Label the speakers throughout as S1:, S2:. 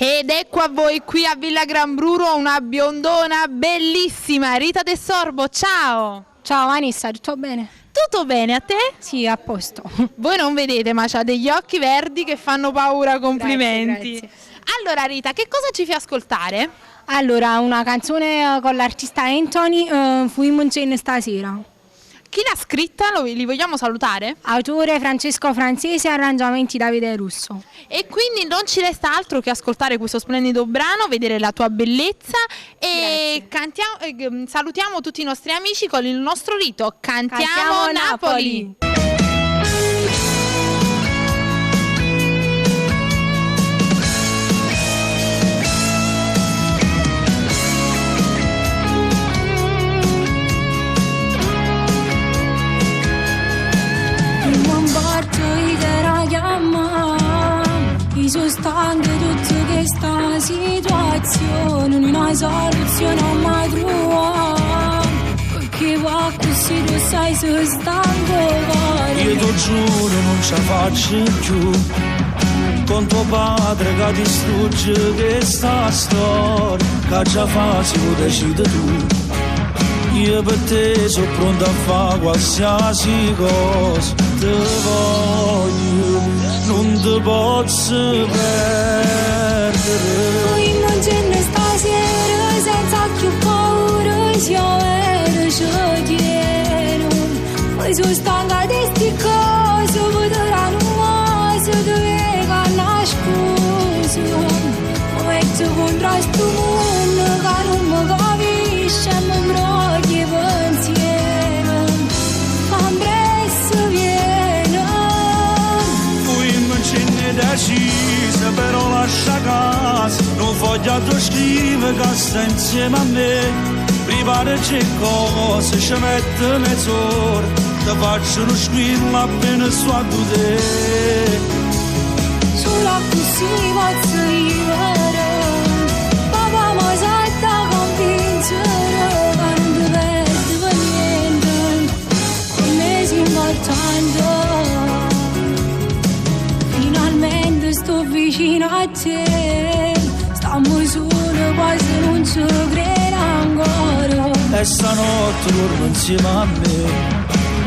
S1: Ed ecco a voi qui a Villa Gran Bruro una biondona bellissima, Rita De Sorbo, ciao!
S2: Ciao Vanessa, tutto bene?
S1: Tutto bene, a te?
S2: Sì, a posto.
S1: Voi non vedete, ma c'ha degli occhi verdi che fanno paura, complimenti.
S2: Grazie.
S1: Allora Rita, che cosa ci fai ascoltare?
S2: Allora, una canzone con l'artista Anthony, Fuimongene stasera.
S1: Chi l'ha scritta? Li vogliamo salutare?
S2: Autore Francesco Francese, arrangiamenti Davide Russo.
S1: E quindi non ci resta altro che ascoltare questo splendido brano, vedere la tua bellezza e salutiamo tutti i nostri amici con il nostro rito. Cantiamo Napoli.
S3: Mi sono stanca di tutta questa situazione, una soluzione non mai trovata, perché va così tu sai se stanco cuore.
S4: Io ti giuro non ce la faccio più, con tuo padre che distrugge questa storia, che già fa se lo decidi tu. Io per te sono pronto a fare qualsiasi cosa, te voglio, non ti posso perdere.
S3: Poi non ce ne stasera, senza più paura, siamo veri, ci tieno. Poi sono stanca di sti cose, potranno mai se dove canna scusa. Come ti contrasto mondo, che non mi capisce, mi brogli pensiero. Ambresse viene.
S4: Poi non ce ne decisa, però lascia casa, non voglio tu scrivere che stai insieme a me. Preparaci cose, ci metto mezz'ora, ti faccio uno squillo appena sto a te.
S3: Solo così posso vivere. Papà mi sa da convincere che non ti perdi per niente. Per me è importante. Finalmente sto vicino a te. Stiamo solo quasi non ci credo ancora.
S4: E stanotte dormo insieme a me.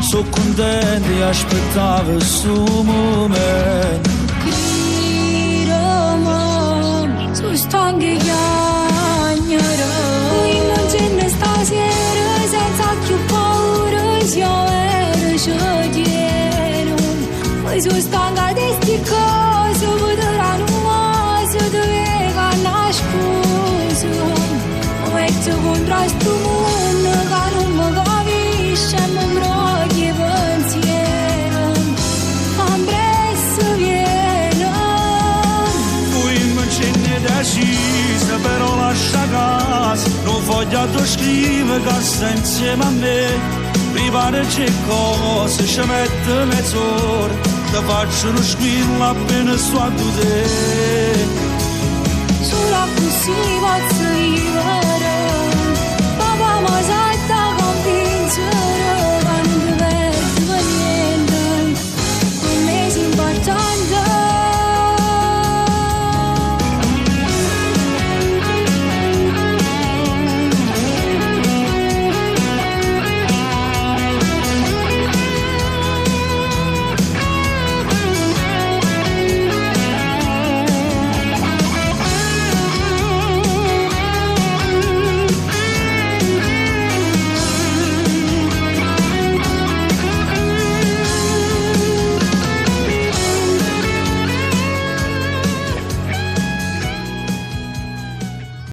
S4: Sono contento e aspettavo questo momento.
S3: Gridami, sono stanca di chiagnare. Poi non ce ne stasera, senza più paura, siamo veri, ci tieno. Poi sono stanca di sti cose, potranno mai se dove canna scusa. Come ti contrasto mondo, che non mi capisce, mi brogli pensiero. Ambresse viene.
S4: Poi non ce ne decisa, però lascia casa, non voglio tu scrivere che stai insieme a me. Preparaci cose, ci metto mezz'ora, ti faccio uno squillo appena sto a te.